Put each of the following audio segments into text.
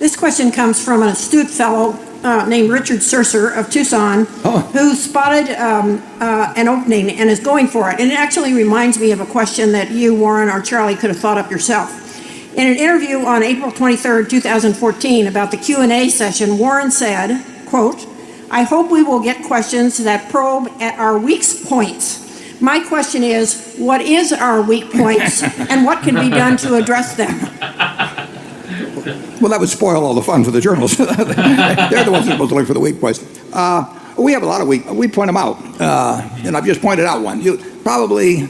This question comes from an astute fellow named Richard Surser of Tucson, who spotted an opening and is going for it. And it actually reminds me of a question that you, Warren, or Charlie could have thought up yourself. In an interview on April 23rd, 2014, about the Q&A session, Warren said, quote, "I hope we will get questions that probe at our weak points. My question is, what is our weak points and what can be done to address them?" Well, that would spoil all the fun for the journalists. They're the ones that are supposed to look for the weak points. We have a lot of we point them out. And I've just pointed out one. You probably,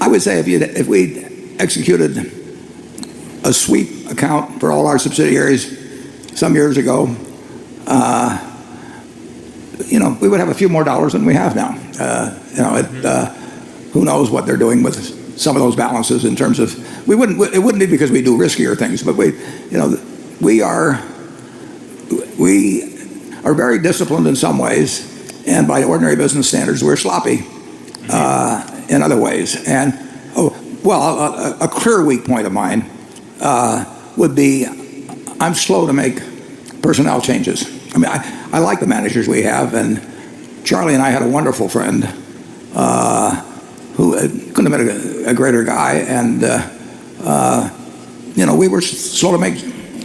I would say if we executed a sweep account for all our subsidiaries some years ago, we would have a few more dollars than we have now. Who knows what they're doing with some of those balances in terms of, it wouldn't be because we do riskier things, but we are very disciplined in some ways, and by ordinary business standards, we're sloppy in other ways. And a clear weak point of mine would be I'm slow to make personnel changes. I mean, I like the managers we have, and Charlie and I had a wonderful friend who couldn't have been a greater guy, and we were slow to make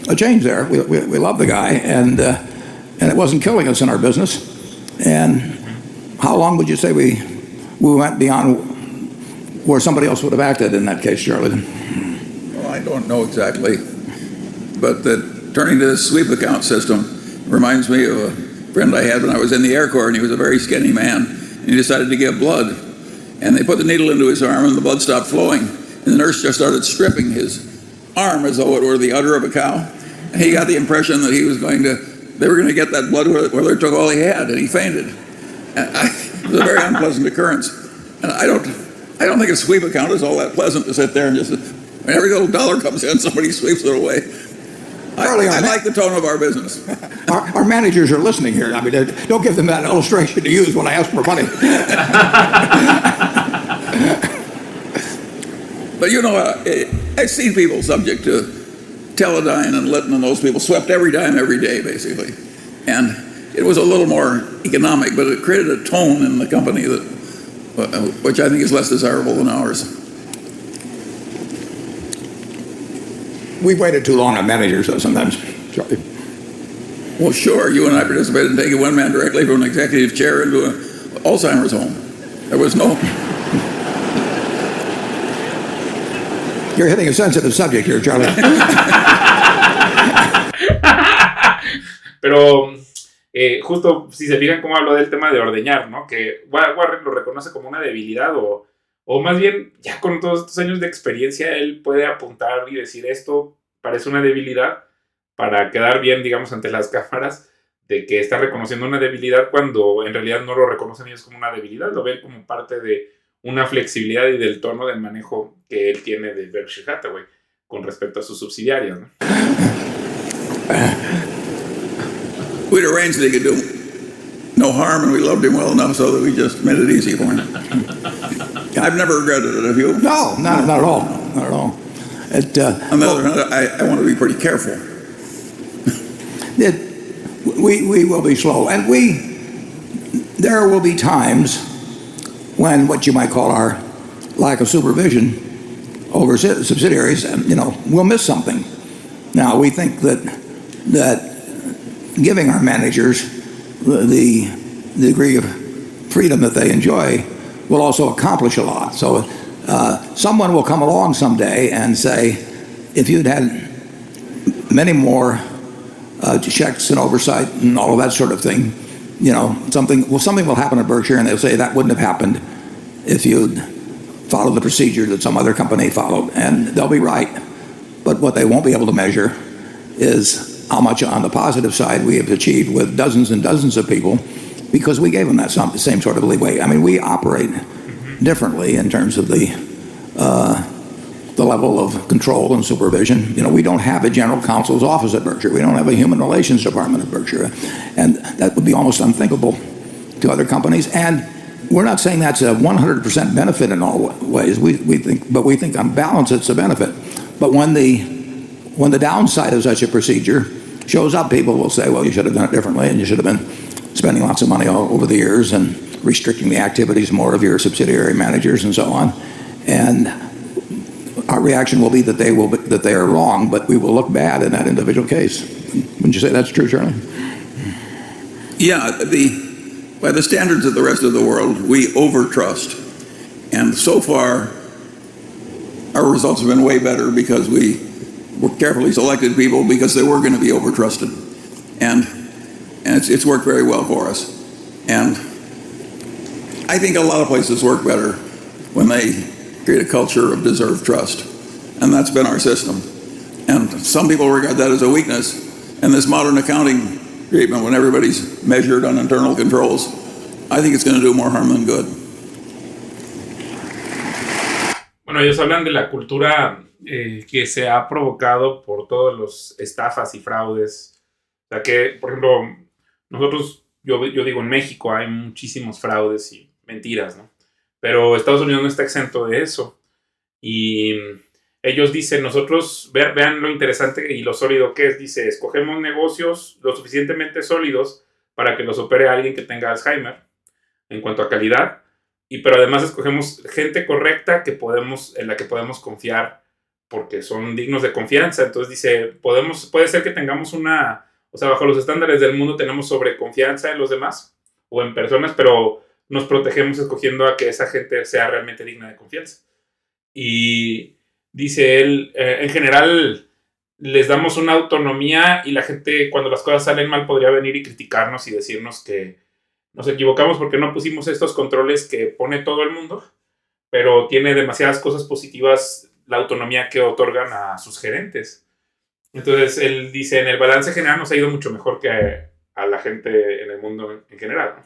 a change there. We loved the guy, and it wasn't killing us in our business. And how long would you say we went beyond where somebody else would have acted in that case, Charlie? Well, I don't know exactly, but turning to the sweep account system reminds me of a friend I had when I was in the Air Corps, and he was a very skinny man, and he decided to give blood. And they put the needle into his arm, and the blood stopped flowing. And the nurse just started stripping his arm as though it were the udder of a cow. And he got the impression that they were going to get that blood whether it took all he had, and he fainted. And it was a very unpleasant occurrence. And I don't think a sweep account is all that pleasant to sit there and just, when every little dollar comes in, somebody sweeps it away. I like the tone of our business. Our managers are listening here. I mean, don't give them that illustration to use when I ask for money. But I've seen people subject to Teledyne and Litton, and those people swept every dime every day, basically. And it was a little more economic, but it created a tone in the company which I think is less desirable than ours. We've waited too long on managers, though, sometimes. Charlie. Well, sure. You and I participated in taking one man directly from an executive chair into an Alzheimer's home. There was no... You're hitting a sensitive subject here, Charlie. Pero justo si se fijan cómo habló del tema de ordeñar, ¿no? Que Warren lo reconoce como una debilidad o más bien, ya con todos estos años de experiencia, él puede apuntar y decir esto parece una debilidad para quedar bien, digamos, ante las cámaras de que está reconociendo una debilidad cuando en realidad no lo reconocen ellos como una debilidad, lo ven como parte de una flexibilidad y del tono de manejo que él tiene de Berkshire Hathaway con respecto a sus subsidiarios, ¿no? We'd arranged that he could do no harm, and we loved him well enough so that we just made it easy for him. I've never regretted it, have you? No, not at all. Not at all. On the other hand, I want to be pretty careful. We will be slow, and there will be times when what you might call our lack of supervision over subsidiaries, we'll miss something. Now, we think that giving our managers the degree of freedom that they enjoy will also accomplish a lot. So someone will come along someday and say, if you'd had many more checks and oversight and all of that sort of thing, something will happen at Berkshire, and they'll say that wouldn't have happened if you'd followed the procedure that some other company followed, and they'll be right. But what they won't be able to measure is how much on the positive side we have achieved with dozens and dozens of people, because we gave them that same sort of leeway. I mean, we operate differently in terms of the level of control and supervision. We don't have a general counsel's office at Berkshire. We don't have a human relations department at Berkshire, and that would be almost unthinkable to other companies. And we're not saying that's a 100% benefit in all ways. We think on balance it's a benefit. But when when the downside of such a procedure shows up, people will say, well, you should have done it differently, and you should have been spending lots of money all over the years and restricting the activities more of your subsidiary managers and so on. And our reaction will be that they are wrong, but we will look bad in that individual case. Wouldn't you say that's true, Charlie? Yeah, by the standards of the rest of the world, we overtrust. And so far, our results have been way better because we carefully selected people because they were going to be overtrusted. And it's worked very well for us. And I think a lot of places work better when they create a culture of deserved trust. And that's been our system. And some people regard that as a weakness. And this modern accounting treatment, when everybody's measured on internal controls, I think it's going to do more harm than good. Bueno, ellos hablan de la cultura que se ha provocado por todos los estafas y fraudes. O sea que, por ejemplo, nosotros, yo digo, en México hay muchísimos fraudes y mentiras, ¿no? Pero Estados Unidos no está exento de eso. Y ellos dicen, nosotros, vean lo interesante y lo sólido que es. Dice, escogemos negocios lo suficientemente sólidos para que los opere alguien que tenga Alzheimer en cuanto a calidad. Pero además escogemos gente correcta en la que podemos confiar porque son dignos de confianza. Entonces dice, puede ser que tengamos bajo los estándares del mundo tenemos sobreconfianza en los demás o en personas, pero nos protegemos escogiendo a que esa gente sea realmente digna de confianza. Y dice él, en general les damos una autonomía y la gente cuando las cosas salen mal podría venir y criticarnos y decirnos que nos equivocamos porque no pusimos estos controles que pone todo el mundo, pero tiene demasiadas cosas positivas la autonomía que otorgan a sus gerentes. Entonces él dice, en el balance general nos ha ido mucho mejor que a la gente en el mundo en general, ¿no?